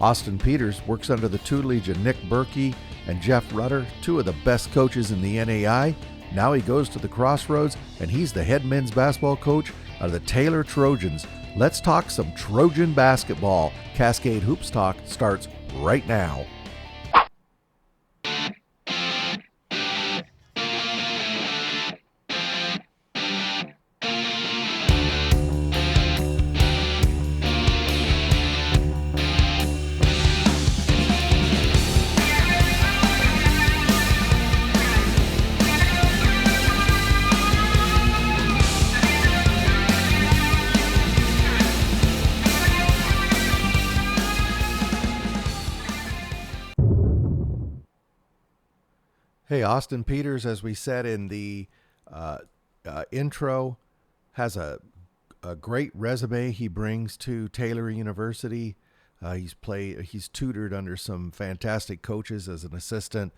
Austin Peters works under the tutelage of Nick Berkey and Jeff Rutter, two of the best coaches in the NAI. Now he goes to the Crossroads, and he's the head men's basketball coach of the Taylor Trojans. Let's talk some Trojan basketball. Cascade Hoops Talk starts right now. Hey, Austin Peters, as we said in the intro, has a great resume he brings to Taylor University. He's tutored under some fantastic coaches as an assistant,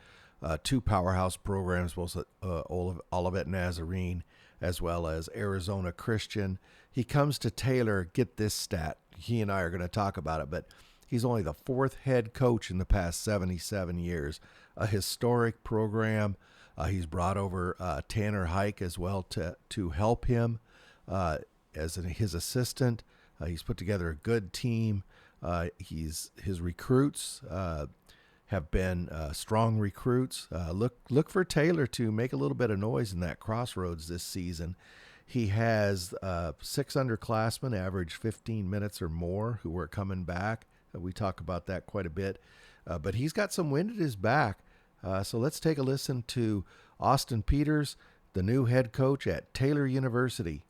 two powerhouse programs, both Olivet Nazarene as well as Arizona Christian. He comes to Taylor, get this stat. He and I are going to talk about it, but he's only the fourth head coach in the past 77 years. A historic program. He's brought over Tanner Karp as well to help him as his assistant. He's put together a good team. His recruits have been strong recruits. Look for Taylor to make a little bit of noise in that Crossroads this season. He has 6 underclassmen, average 15 minutes or more, who are coming back. We talk about that quite a bit. But he's got some wind at his back. So let's take a listen to Austin Peters, the new head coach at Taylor University.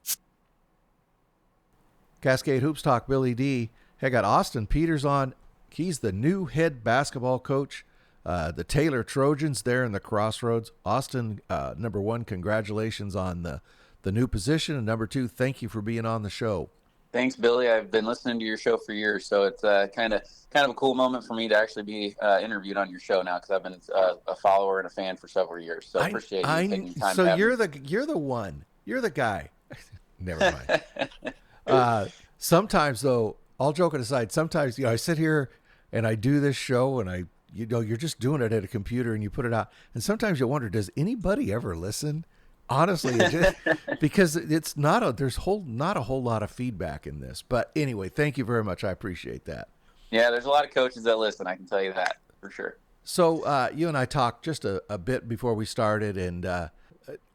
Cascade Hoops Talk, Billy D. I got Austin Peters on. He's the new head basketball coach, the Taylor Trojans there in the Crossroads. Austin, number one, congratulations on the new position. And number two, thank you for being on the show. Thanks, Billy. I've been listening to your show for years, so it's kind of a cool moment for me to actually be interviewed on your show now, because I've been a follower and a fan for several years. So I appreciate you taking time. So you're the one. You're the guy. Never mind. Sometimes, though, all joking aside, sometimes I sit here and I do this show, and you're just doing it at a computer and you put it out, and sometimes you wonder, does anybody ever listen? Honestly, because it's there's not a whole lot of feedback in this. But anyway, thank you very much. I appreciate that. Yeah, there's a lot of coaches that listen. I can tell you that for sure. So you and I talked just a bit before we started, and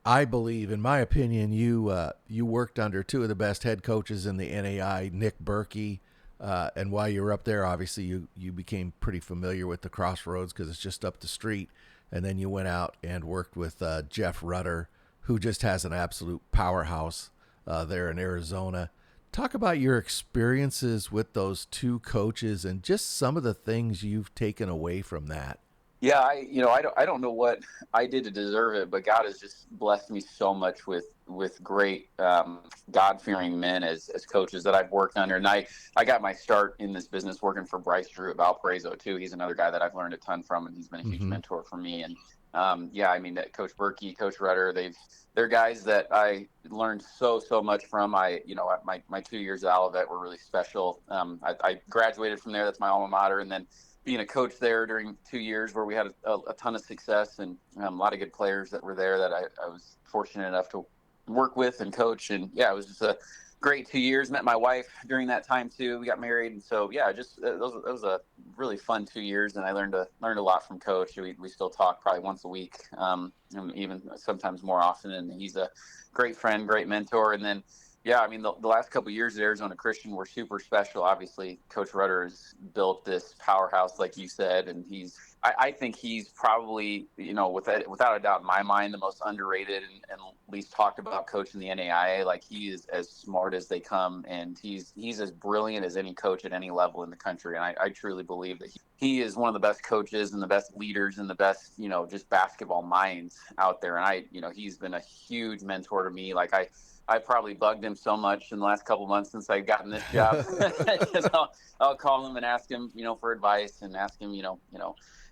I believe, in my opinion, you worked under two of the best head coaches in the NAI, Nick Berkey, and while you were up there, obviously you became pretty familiar with the Crossroads because it's just up the street, and then you went out and worked with Jeff Rutter, who just has an absolute powerhouse there in Arizona. Talk about your experiences with those two coaches and just some of the things you've taken away from that. Yeah, I don't know what I did to deserve it, but God has just blessed me so much with great God-fearing men as coaches that I've worked under. And I got my start in this business working for Bryce Drew at Valparaiso too. He's another guy that I've learned a ton from, and he's been a huge mentor for me. And Coach Berkey, Coach Rutter, they're guys that I learned so much from. My 2 years at Olivet were really special. I graduated from there. That's my alma mater. And then being a coach there during 2 years where we had a ton of success and a lot of good players that were there that I was fortunate enough to work with and coach. And yeah, it was just a great 2 years. Met my wife during that time too. We got married. And so, yeah, just it was a really fun 2 years. And I learned a lot from Coach. We still talk probably once a week, and even sometimes more often. And he's a great friend, great mentor. And then, yeah, I mean, the last couple of years at Arizona Christian were super special. Obviously, Coach Rutter has built this powerhouse, like you said, and I think he's probably, without a doubt in my mind, the most underrated and least talked about coach in the NAIA. Like, he is as smart as they come, and he's as brilliant as any coach at any level in the country. And I truly believe that he is one of the best coaches and the best leaders and the best, just basketball minds out there. And he's been a huge mentor to me. Like, I probably bugged him so much in the last couple of months since I've gotten this job. I'll call him and ask him, for advice, and ask him,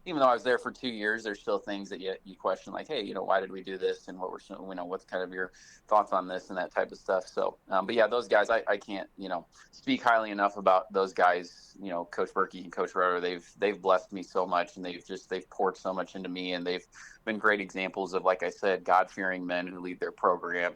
even though I was there for 2 years, there's still things that you question, like, hey, why did we do this, and what's kind of your thoughts on this and that type of stuff. So, but yeah, those guys, I can't speak highly enough about those guys. Coach Berkey and Coach Roder, they've blessed me so much, and they've poured so much into me, and they've been great examples of, like I said, God-fearing men who lead their program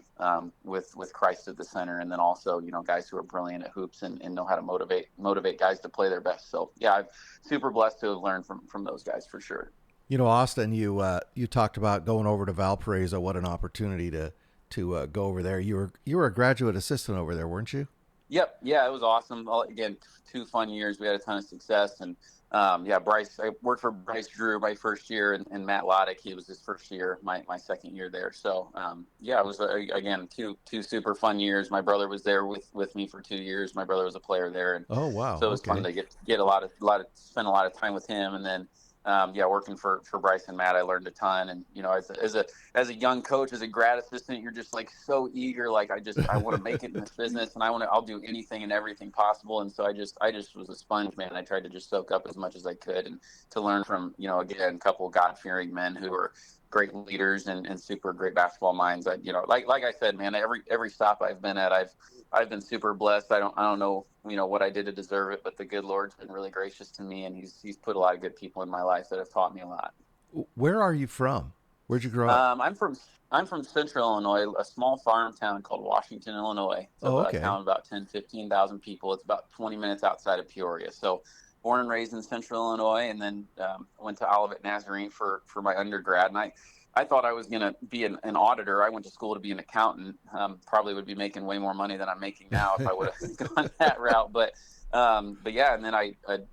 with Christ at the center, and then also guys who are brilliant at hoops and know how to motivate guys to play their best. So yeah, I'm super blessed to have learned from those guys for sure. Austin, you talked about going over to Valparaiso. What an opportunity to go over there. You were a graduate assistant over there, weren't you? Yep. Yeah, it was awesome. Again, 2 fun years. We had a ton of success. And yeah, I worked for Bryce Drew my first year, and Matt Loddick, he was his first year, my second year there. So yeah, it was, again, two super fun years. My brother was there with me for 2 years. My brother was a player there. And Oh wow, so it was fun okay. to get spend a lot of time with him. And then, yeah, working for Bryce and Matt, I learned a ton. And, as a young coach, as a grad assistant, you're just like so eager. Like, I want to make it in this business, and I'll do anything and everything possible. And so I just was a sponge, man. I tried to just soak up as much as I could, and to learn from, again, a couple of God-fearing men who are great leaders and super great basketball minds. Like I said, man, every stop I've been at, I've been super blessed. I don't know, what I did to deserve it, but the good Lord's been really gracious to me, and he's put a lot of good people in my life that have taught me a lot. Where are you from? Where'd you grow up? I'm from Central Illinois, a small farm town called Washington, Illinois. It's Oh, a okay. town of about 10, 15,000 people. It's about 20 minutes outside of Peoria. So, born and raised in Central Illinois, and then went to Olivet Nazarene for my undergrad. And I thought I was going to be an auditor. I went to school to be an accountant. Probably would be making way more money than I'm making now if I would have gone that route. But yeah, and then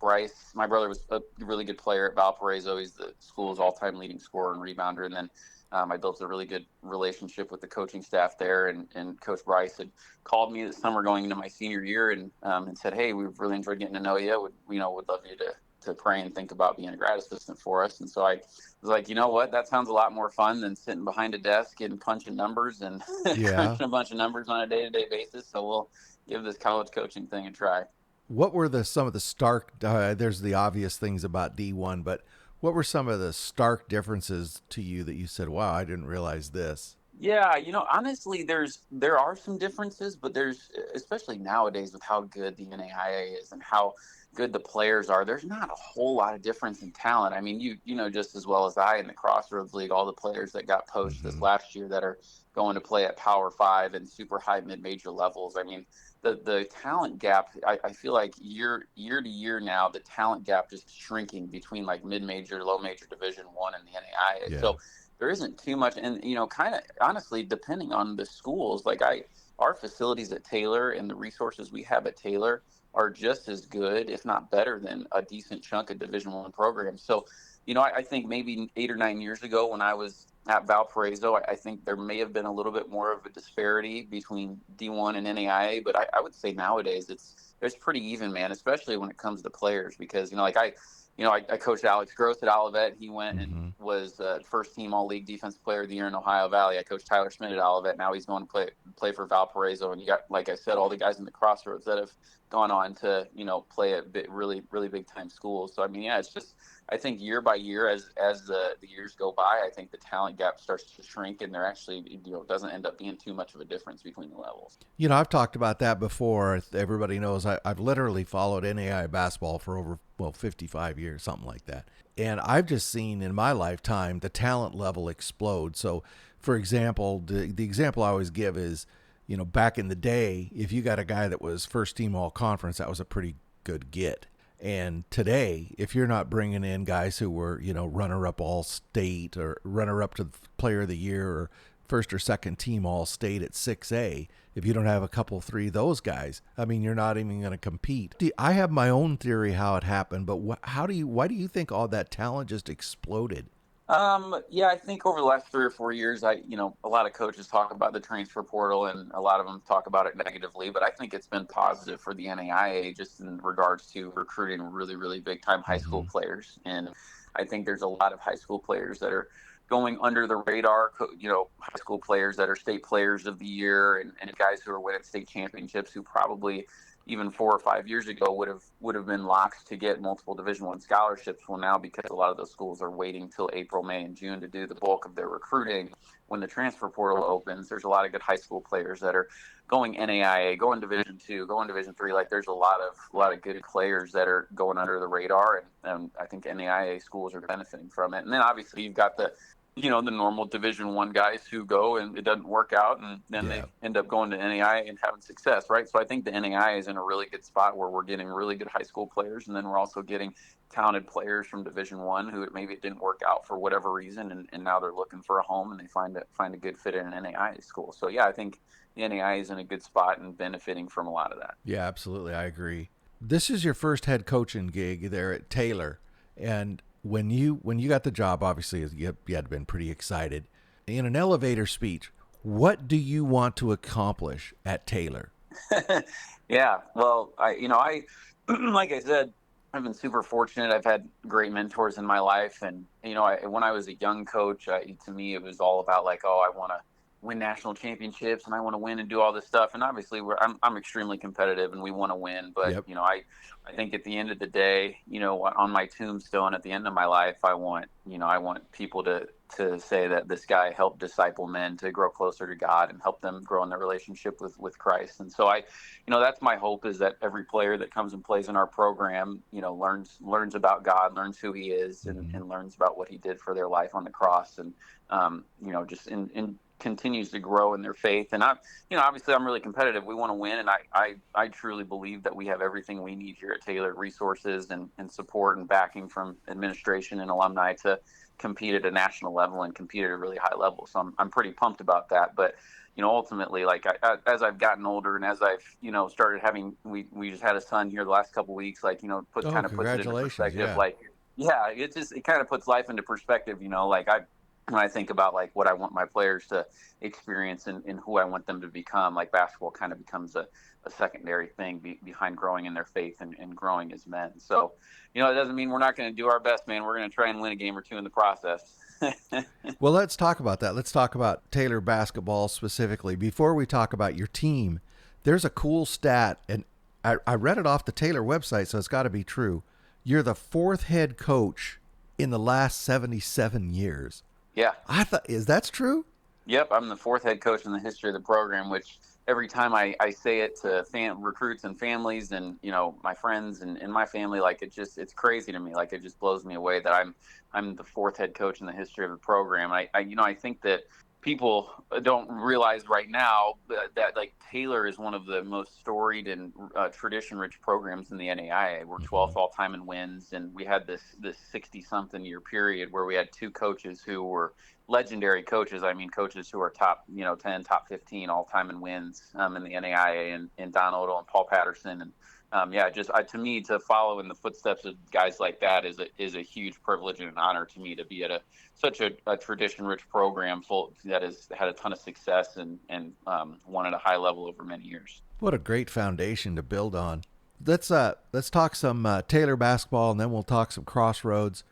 Bryce, my brother, was a really good player at Valparaiso. He's the school's all-time leading scorer and rebounder. And then I built a really good relationship with the coaching staff there, and Coach Bryce had called me this summer going into my senior year, and said, "Hey, we've really enjoyed getting to know you. Would love you to pray and think about being a grad assistant for us." And so I was like, you know what, that sounds a lot more fun than sitting behind a desk and punching numbers and Yeah. crunching a bunch of numbers on a day-to-day basis. So we'll give this college coaching thing a try. What were some of the stark? There's the obvious things about D1, but what were some of the stark differences to you that you said, "Wow, I didn't realize this"? Yeah, honestly, there are some differences, but there's, especially nowadays with how good the NAIA is and how good the players are, there's not a whole lot of difference in talent. I mean, you know just as well as I, in the Crossroads League, all the players that got poached this Mm-hmm. last year that are going to play at Power Five and super high mid-major levels. I mean, the talent gap, I feel like year to year now, the talent gap just shrinking between like mid-major, low-major Division I and the NAIA. Yeah. So there isn't too much. And kind of honestly, depending on the schools, like our facilities at Taylor and the resources we have at Taylor are just as good, if not better, than a decent chunk of Division I programs. So I think maybe 8 or 9 years ago when I was at Valparaiso, I think there may have been a little bit more of a disparity between D1 and NAIA, but I would say nowadays there's pretty even, man, especially when it comes to players, because like I coached Alex Gross at Olivet. He went and Mm-hmm. was first team All League Defensive Player of the Year in Ohio Valley. I coached Tyler Schmidt at Olivet. Now he's going to play for Valparaiso. And you got, like I said, all the guys in the Crossroads that have gone on to play at really really big time schools. So I mean, yeah, it's just, I think year by year, as the years go by, I think the talent gap starts to shrink, and there actually doesn't end up being too much of a difference between the levels. I've talked about that before. Everybody knows I've literally followed NAI basketball for over, 55 years, something like that. And I've just seen in my lifetime the talent level explode. So, for example, the example I always give is, back in the day, if you got a guy that was first team all conference, that was a pretty good get. And today, if you're not bringing in guys who were, runner up all state or runner up to the player of the year or first or second team all state at 6A, if you don't have a couple, three of those guys, I mean, you're not even going to compete. I have my own theory how it happened, but why do you think all that talent just exploded? Yeah, I think over the last 3 or 4 years, a lot of coaches talk about the transfer portal, and a lot of them talk about it negatively, but I think it's been positive for the NAIA just in regards to recruiting really, really big time high school Mm-hmm. players. And I think there's a lot of high school players that are going under the radar, high school players that are state players of the year, and guys who are winning state championships who probably even 4 or 5 years ago would have been locks to get multiple Division I scholarships. Well, now because a lot of those schools are waiting till April, May, and June to do the bulk of their recruiting, when the transfer portal opens, there's a lot of good high school players that are going NAIA, going Division II, going Division III. Like there's a lot of good players that are going under the radar, and I think NAIA schools are benefiting from it. And then obviously you've got the normal Division I guys who go and it doesn't work out, and then they end up going to NAIA and having success, right? So I think the NAIA is in a really good spot where we're getting really good high school players, and then we're also getting talented players from Division I who maybe it didn't work out for whatever reason, and now they're looking for a home and they find a good fit in an NAIA school. So yeah, I think the NAIA is in a good spot and benefiting from a lot of that. Yeah, absolutely. I agree. This is your first head coaching gig there at Taylor. And when you got the job, obviously you had been pretty excited. In an elevator speech, what do you want to accomplish at Taylor? Yeah, well, I like I said, I've been super fortunate. I've had great mentors in my life, and when I was a young coach, to me it was all about like, oh, I want to win national championships and I want to win and do all this stuff. And obviously, I'm extremely competitive and we want to win. But Yep. I think at the end of the day, on my tombstone at the end of my life, I want people to say that this guy helped disciple men to grow closer to God and help them grow in their relationship with Christ. And so that's my hope, is that every player that comes and plays in our program, learns about God, learns who he is, and learns about what he did for their life on the cross. And, just in continues to grow in their faith. And obviously I'm really competitive. We want to win. And I truly believe that we have everything we need here at Taylor, resources and support and backing from administration and alumni to compete at a national level and compete at a really high level. So I'm pretty pumped about that. But, ultimately, like as I've gotten older and as I've, started having, we just had a son here the last couple of weeks, like, puts it into perspective. Yeah. Like, yeah, it kind of puts life into perspective, like when I think about like what I want my players to experience and who I want them to become, like basketball kind of becomes a secondary thing behind growing in their faith and growing as men. So, it doesn't mean we're not going to do our best, man. We're going to try and win a game or two in the process. Well, let's talk about that. Let's talk about Taylor basketball specifically. Before we talk about your team, there's a cool stat, and I read it off the Taylor website, so it's got to be true. You're the fourth head coach in the last 77 years. Yeah. Is that true? Yep. I'm the fourth head coach in the history of the program, which every time I say it to recruits and families and, my friends and my family, like it's crazy to me. Like it just blows me away that I'm the fourth head coach in the history of the program. I think that people don't realize right now that like Taylor is one of the most storied and tradition-rich programs in the NAIA. We're 12th all-time in wins, and we had this 60-something year period where we had two coaches who were legendary coaches. I mean, coaches who are top 10, top 15 all-time in wins in the NAIA, and Don Odell and Paul Patterson. And to me, to follow in the footsteps of guys like that is a huge privilege and an honor to me, to be at such a tradition-rich program that has had a ton of success and won at a high level over many years. What a great foundation to build on. Let's talk some Taylor basketball, and then we'll talk some Crossroads.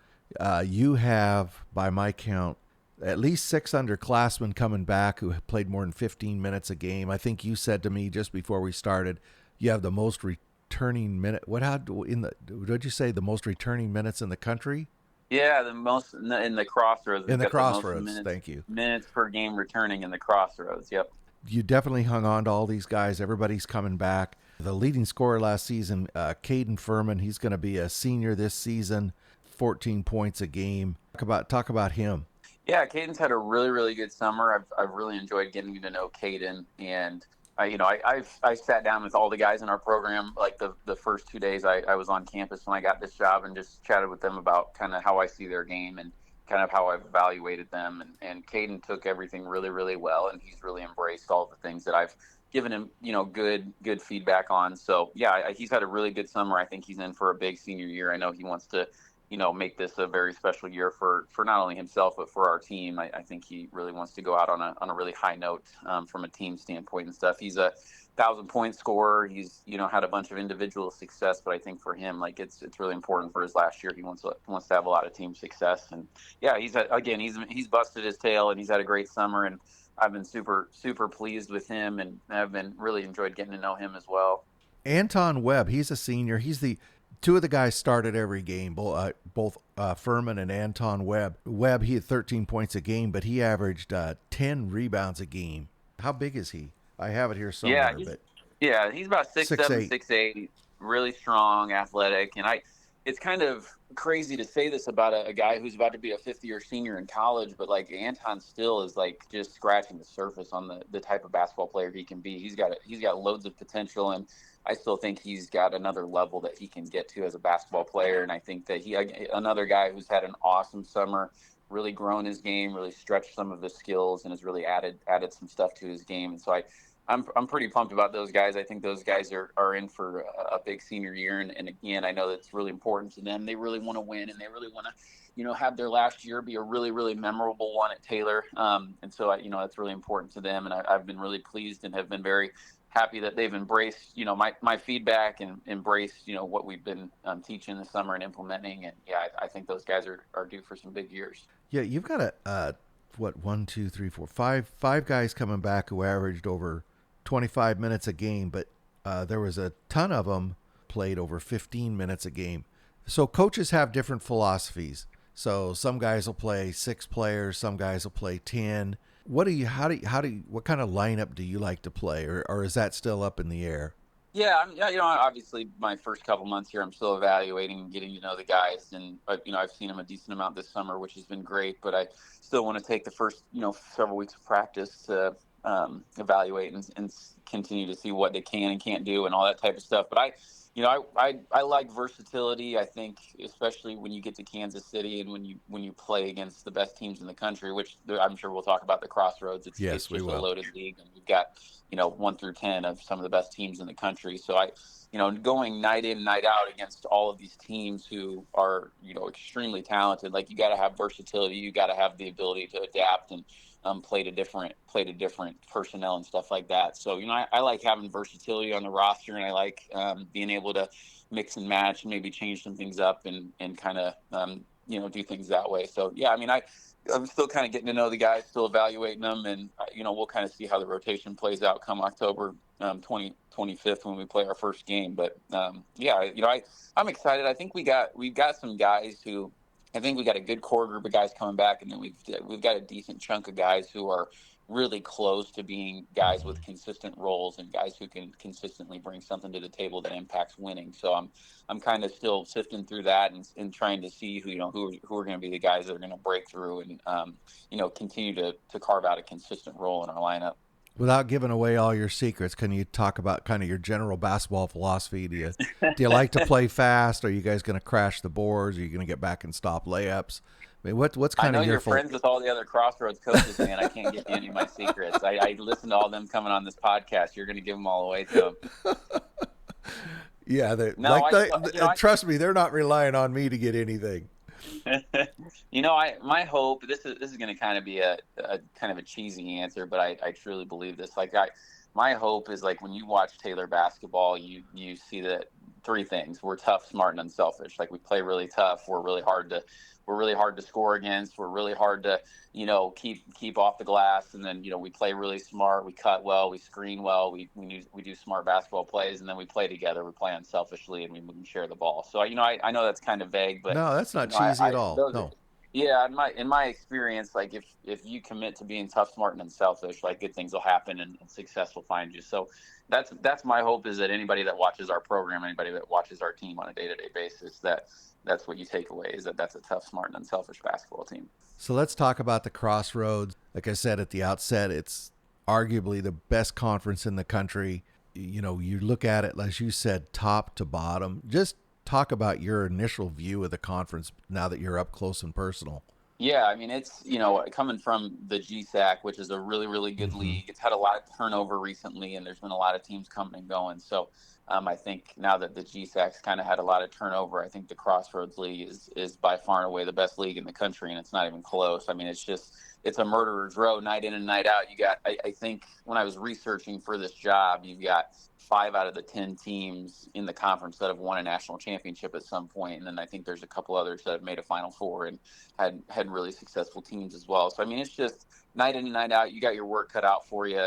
You have, by my count, at least 6 underclassmen coming back who have played more than 15 minutes a game. I think you said to me just before we started, you have the most returning minute. Did you say the most returning minutes in the country? Yeah, the most in the Crossroads. In the Crossroads, thank you. Minutes per game returning in the Crossroads. Yep. You definitely hung on to all these guys. Everybody's coming back. The leading scorer last season, Caden Furman, he's going to be a senior this season, 14 points a game. Talk about him. Yeah, Caden's had a really, really good summer. I've really enjoyed getting to know Caden, and I sat down with all the guys in our program like the first 2 days I was on campus when I got this job, and just chatted with them about kind of how I see their game and kind of how I've evaluated them. And Caden took everything really, really well, and he's really embraced all the things that I've given him, good feedback on. So yeah, he's had a really good summer. I think he's in for a big senior year. I know he wants to make this a very special year for not only himself, but for our team. I think he really wants to go out on a really high note from a team standpoint and stuff. He's a 1,000-point scorer. He's, had a bunch of individual success, but I think for him, like it's really important for his last year. He wants to have a lot of team success. And yeah, he's busted his tail, and he's had a great summer, and I've been super, super pleased with him, and I've been really enjoyed getting to know him as well. Anton Webb, he's a senior. He's the two of the guys started every game, both Furman and Anton Webb. Webb, he had 13 points a game, but he averaged 10 rebounds a game. How big is he? I have it here Yeah, somewhere, he's but yeah, he's about six six seven, eight. 6'8", really strong, athletic, and it's kind of crazy to say this about a guy who's about to be a fifth-year senior in college, but like Anton still is like just scratching the surface on the type of basketball player he can be. He's got loads of potential, and I still think he's got another level that he can get to as a basketball player. And I think that another guy who's had an awesome summer, really grown his game, really stretched some of the skills, and has really added some stuff to his game. And so I'm pretty pumped about those guys. I think those guys are in for a big senior year, and again, I know that's really important to them. They really want to win, and they really want to, have their last year be a really really memorable one at Taylor. And so that's really important to them, and I've been really pleased and have been very happy that they've embraced my feedback and embraced what we've been teaching this summer and implementing. And yeah, I think those guys are due for some big years. Yeah, you've got what, one, two, three, four, five guys coming back who averaged over 25 minutes a game, but there was a ton of them played over 15 minutes a game. So coaches have different philosophies. So some guys will play 6 players, some guys will play 10. What kind of lineup do you like to play, or is that still up in the air? Yeah, obviously my first couple months here, I'm still evaluating and getting to know the guys, and I've seen them a decent amount this summer, which has been great. But I still want to take the first, several weeks of practice to evaluate and continue to see what they can and can't do and all that type of stuff. But I like versatility. I think especially when you get to Kansas City and when you play against the best teams in the country, which I'm sure we'll talk about the Crossroads. It's Yes, we just a will. loaded league, and we've got 1 through 10 of some of the best teams in the country. So going night in, night out against all of these teams who are, extremely talented, like you got to have versatility. You got to have the ability to adapt and play to different personnel and stuff like that. So, I like having versatility on the roster, and I like being able to mix and match and maybe change some things up and kind of, do things that way. So, yeah, I'm still kind of getting to know the guys, still evaluating them, and we'll kind of see how the rotation plays out come October 25th when we play our first game. But yeah, I'm excited. I think we've got some guys who I think we got a good core group of guys coming back, and then we've got a decent chunk of guys who are really close to being guys with consistent roles and guys who can consistently bring something to the table that impacts winning. So I'm kind of still sifting through that and trying to see who are going to be the guys that are going to break through and continue to carve out a consistent role in our lineup. Without giving away all your secrets, can you talk about kind of your general basketball philosophy? Do you like to play fast? Are you guys going to crash the boards? Are you going to get back and stop layups? I mean, what's I kind know of your you're friends with all the other Crossroads coaches, man. I can't give you any of my secrets. I listen to all them coming on this podcast. You're going to give them all away to them. Yeah, they No, trust me, they're not relying on me to get anything. My hope. This is going to kind of be a kind of a cheesy answer, but I truly believe this. My hope is like when you watch Taylor basketball, you see that 3 things: we're tough, smart, and unselfish. Like we play really tough. We're really hard to score against. We're really hard to keep off the glass, and then we play really smart. We cut well. We screen well. We do smart basketball plays, and then we play together. We play unselfishly, and we can share the ball. So I know that's kind of vague, but No, that's not cheesy I at all. those are, No. yeah, in my experience, like if you commit to being tough, smart, and unselfish, like good things will happen and success will find you. So that's my hope, is that anybody that watches our program, anybody that watches our team on a day-to-day basis, that's what you take away, is that that's a tough, smart, and unselfish basketball team. So let's talk about the Crossroads. Like I said at the outset, it's arguably the best conference in the country. You look at it, as you said, top to bottom. Just talk about your initial view of the conference now that you're up close and personal. Yeah, it's coming from the GSAC, which is a really really good Mm-hmm. league. It's had a lot of turnover recently, and there's been a lot of teams coming and going. So I think now that the GSAC's kind of had a lot of turnover, I think the Crossroads League is by far and away the best league in the country, and it's not even close. It's a murderer's row night in and night out. I think when I was researching for this job, you've got 5 out of the 10 teams in the conference that have won a national championship at some point, and then I think there's a couple others that have made a Final Four and had really successful teams as well. So it's just night in and night out, you got your work cut out for you.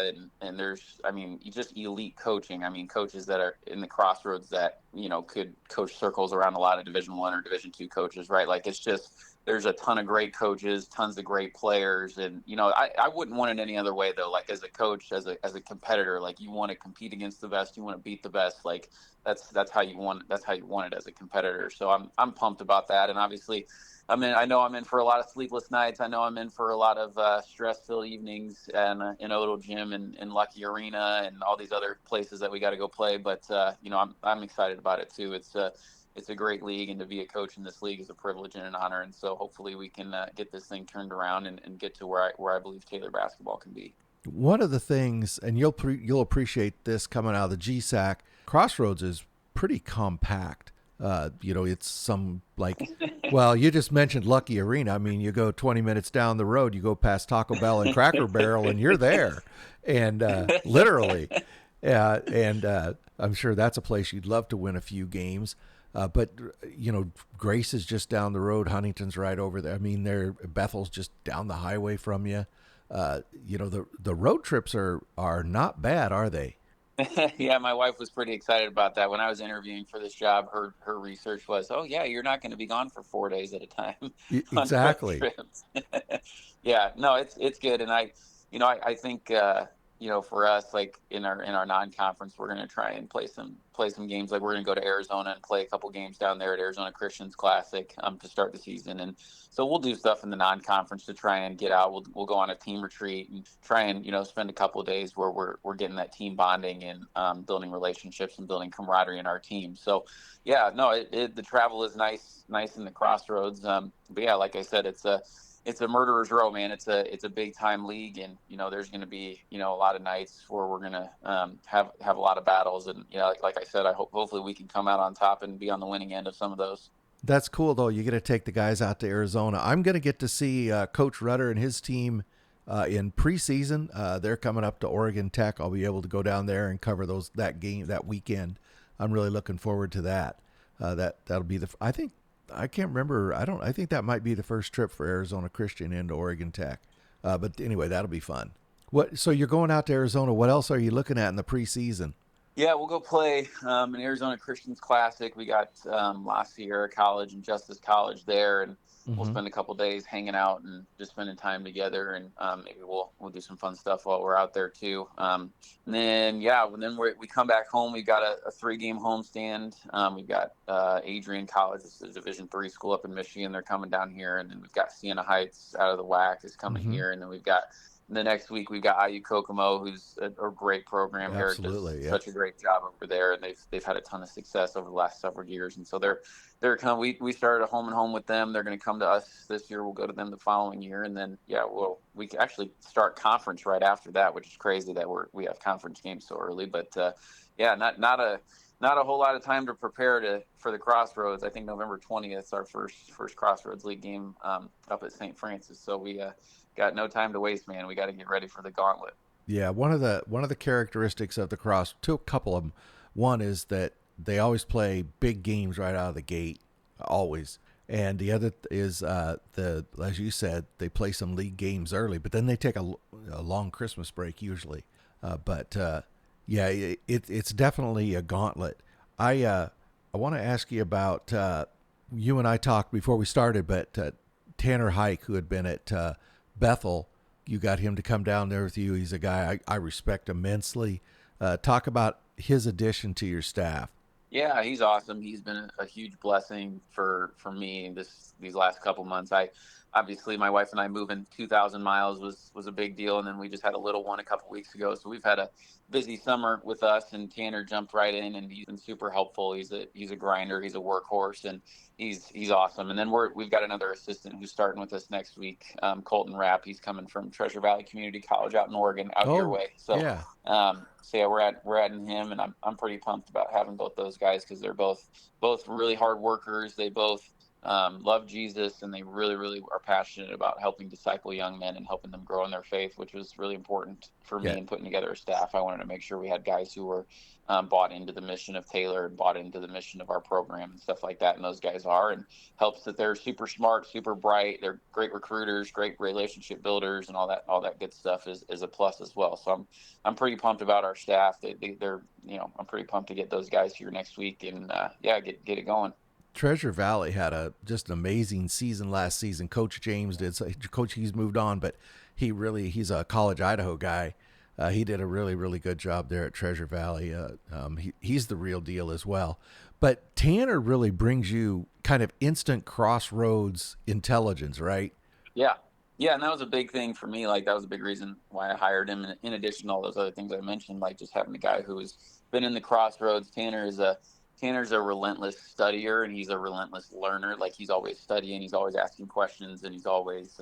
And there's, I mean, you just elite coaching. I mean, coaches that are in the crossroads that, could coach circles around a lot of Division I or Division II coaches, right? Like, it's just, there's a ton of great coaches, tons of great players. And, I wouldn't want it any other way though. Like, as a coach, as a competitor, like, you want to compete against the best, you want to beat the best. Like, that's how you want it as a competitor. So I'm pumped about that. And obviously, I know I'm in for a lot of sleepless nights. I know I'm in for a lot of stress-filled evenings and in Odell Gym and Lucky Arena and all these other places that we got to go play. But I'm excited about it too. It's a great league, and to be a coach in this league is a privilege and an honor. And so hopefully we can get this thing turned around and get to where I believe Taylor basketball can be. One of the things, and you'll appreciate this coming out of the GSAC, Crossroads is pretty compact. It's some like, well, you just mentioned Lucky Arena. I mean, you go 20 minutes down the road, you go past Taco Bell and Cracker Barrel, and you're there, and literally, and I'm sure that's a place you'd love to win a few games. But Grace is just down the road. Huntington's right over there. I mean, Bethel's just down the highway from you. The road trips are not bad, are they? Yeah, my wife was pretty excited about that. When I was interviewing for this job, her research was, "Oh yeah, you're not going to be gone for 4 days at a time on road Exactly. trips." Yeah, no, it's good, and I think for us, like in our non-conference, we're going to try and play some games. Like, we're going to go to Arizona and play a couple games down there at Arizona Christians Classic to start the season, and so we'll do stuff in the non-conference to try and get out. We'll go on a team retreat and try and spend a couple of days where we're getting that team bonding and building relationships and building camaraderie in our team. So yeah, no, the travel is nice in the crossroads. But yeah, like I said, it's a murderer's row, man. It's a big time league, and there's going to be a lot of nights where we're going to have a lot of battles, and like I said, hopefully we can come out on top and be on the winning end of some of those. That's cool, though. You get to take the guys out to Arizona. I'm going to get to see Coach Rudder and his team in preseason. They're coming up to Oregon Tech. I'll be able to go down there and cover that game that weekend. I'm really looking forward to that. That'll be I think I can't remember. I think that might be the first trip for Arizona Christian into Oregon Tech. But anyway, that'll be fun. So you're going out to Arizona. What else are you looking at in the preseason? Yeah, we'll go play an Arizona Christians Classic. We got La Sierra College and Justice College there, and we'll Mm-hmm. spend a couple days hanging out and just spending time together. And maybe we'll do some fun stuff while we're out there too. And then we come back home. We've got a 3-game homestand. We've got Adrian College, this is a Division III school up in Michigan. They're coming down here, and then we've got Siena Heights out of the WAC is coming Mm-hmm. here, and then we've got the next week we've got IU Kokomo, who's a great program. Eric does Absolutely. Yep. such a great job over there, and they've had a ton of success over the last several years. And so they're coming. We started a home and home with them. They're going to come to us this year. We'll go to them the following year, and then we can actually start conference right after that, which is crazy that we have conference games so early. But not a whole lot of time to prepare for the Crossroads. I think November 20th is our first Crossroads League game up at St. Francis. So we got no time to waste, man. We got to get ready for the gauntlet. Yeah, one of the characteristics of the a couple of them. One is that they always play big games right out of the gate, always. And the other is as you said, they play some league games early, but then they take a long Christmas break usually. Yeah, it's definitely a gauntlet. I want to ask you about you and I talked before we started, but Tanner Hike, who had been at Bethel, you got him to come down there with you. He's a guy I respect immensely. Talk about his addition to your staff. Yeah, he's awesome. He's been a huge blessing for me these last couple months. Obviously my wife and I moving 2,000 miles was a big deal, and then we just had a little one a couple weeks ago. So we've had a busy summer with us, and Tanner jumped right in, and he's been super helpful. He's a grinder, he's a workhorse, and he's awesome. And then we've got another assistant who's starting with us next week, Colton Rapp. He's coming from Treasure Valley Community College out in Oregon, out your Oh, way. So yeah. so yeah, we're adding him, and I'm pretty pumped about having both those guys because they're both really hard workers. They both love Jesus, and they really, really are passionate about helping disciple young men and helping them grow in their faith, which was really important for Yeah. me in putting together a staff. I wanted to make sure we had guys who were bought into the mission of Taylor and bought into the mission of our program and stuff like that. And those guys are, and helps that they're super smart, super bright. They're great recruiters, great relationship builders, and all that good stuff is a plus as well. So I'm pretty pumped about our staff. They're I'm pretty pumped to get those guys here next week and get it going. Treasure Valley had just an amazing season last season. Coach James did. So Coach, he's moved on, but he's a College Idaho guy. He did a really, really good job there at Treasure Valley. He's the real deal as well. But Tanner really brings you kind of instant crossroads intelligence, right? Yeah. Yeah, and that was a big thing for me. Like, that was a big reason why I hired him. In addition to all those other things I mentioned, like just having a guy who has been in the crossroads. Tanner's a relentless studier, and he's a relentless learner. Like, he's always studying, he's always asking questions, and he's always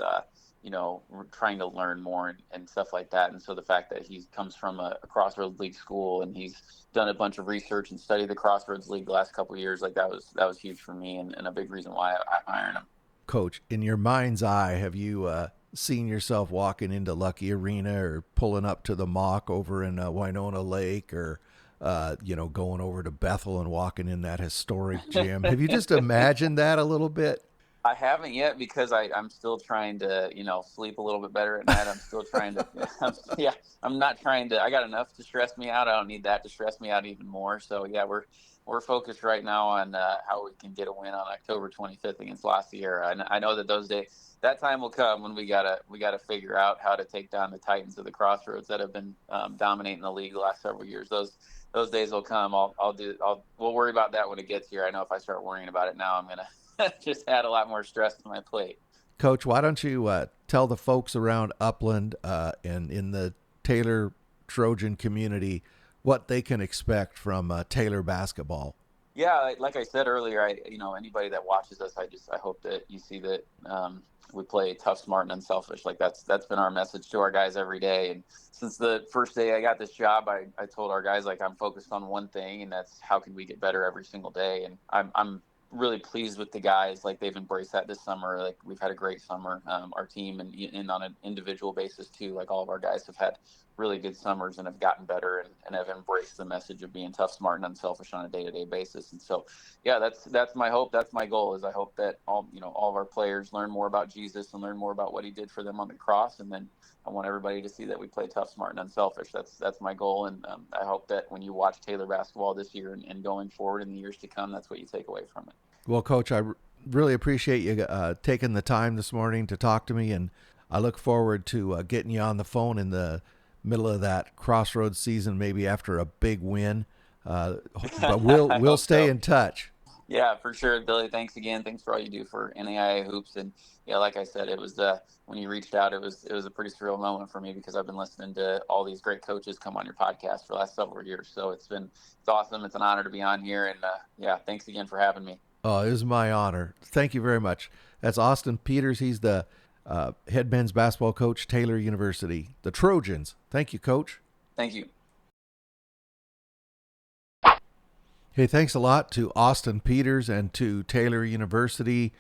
trying to learn more and stuff like that. And so the fact that he comes from a Crossroads League school, and he's done a bunch of research and studied the Crossroads League the last couple of years, like that was huge for me, and a big reason why I hired him. Coach, in your mind's eye, have you seen yourself walking into Lucky Arena or pulling up to the Mock over in Winona Lake, or going over to Bethel and walking in that historic gym? Have you just imagined that a little bit? I haven't yet, because I'm still trying to, sleep a little bit better at night. I'm still trying to, I'm not trying to, I got enough to stress me out. I don't need that to stress me out even more. So yeah, we're focused right now on how we can get a win on October 25th against La Sierra. And I know that that time will come when we gotta figure out how to take down the Titans of the Crossroads that have been dominating the league the last several years. Those days will come. We'll worry about that when it gets here. I know if I start worrying about it now, I'm gonna just add a lot more stress to my plate. Coach, why don't you tell the folks around Upland and in the Taylor Trojan community what they can expect from Taylor basketball? Yeah, like I said earlier, anybody that watches us, I hope that you see that we play tough, smart, and unselfish. Like that's been our message to our guys every day. And since the first day I got this job, I told our guys, like, I'm focused on one thing, and that's how can we get better every single day. And I'm really pleased with the guys. Like, they've embraced that this summer. Like, we've had a great summer, our team, and on an individual basis too. Like, all of our guys have had really good summers and have gotten better and have embraced the message of being tough, smart, and unselfish on a day-to-day basis. And so, yeah, that's my hope. That's my goal, is I hope that all of our players learn more about Jesus and learn more about what he did for them on the cross. And then I want everybody to see that we play tough, smart, and unselfish. That's my goal. And I hope that when you watch Taylor basketball this year and going forward in the years to come, that's what you take away from it. Well, Coach, I really appreciate you taking the time this morning to talk to me, and I look forward to getting you on the phone in the middle of that Crossroads season, maybe after a big win. But we'll stay in touch. Yeah, for sure, Billy. Thanks again. Thanks for all you do for NAIA hoops. And yeah, like I said, it was when you reached out, it was a pretty surreal moment for me, because I've been listening to all these great coaches come on your podcast for the last several years. So it's awesome. It's an honor to be on here. And yeah, thanks again for having me. Oh, it was my honor. Thank you very much. That's Austin Peters. He's the head men's basketball coach, Taylor University, the Trojans. Thank you, Coach. Thank you. Hey, thanks a lot to Austin Peters and to Taylor University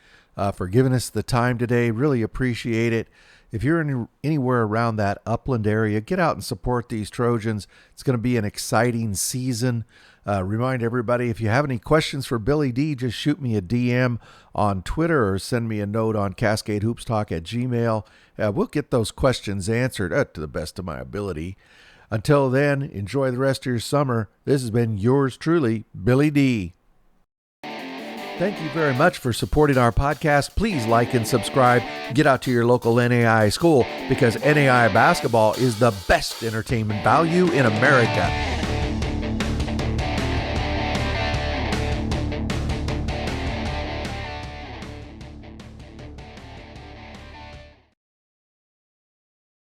for giving us the time today. Really appreciate it. If you're anywhere around that Upland area, get out and support these Trojans. It's going to be an exciting season. Remind everybody, if you have any questions for Billy D, just shoot me a DM on Twitter or send me a note on CascadeHoopsTalk@gmail. We'll get those questions answered to the best of my ability. Until then, enjoy the rest of your summer. This has been yours truly, Billy D. Thank you very much for supporting our podcast. Please like and subscribe. Get out to your local NAIA school, because NAIA basketball is the best entertainment value in America.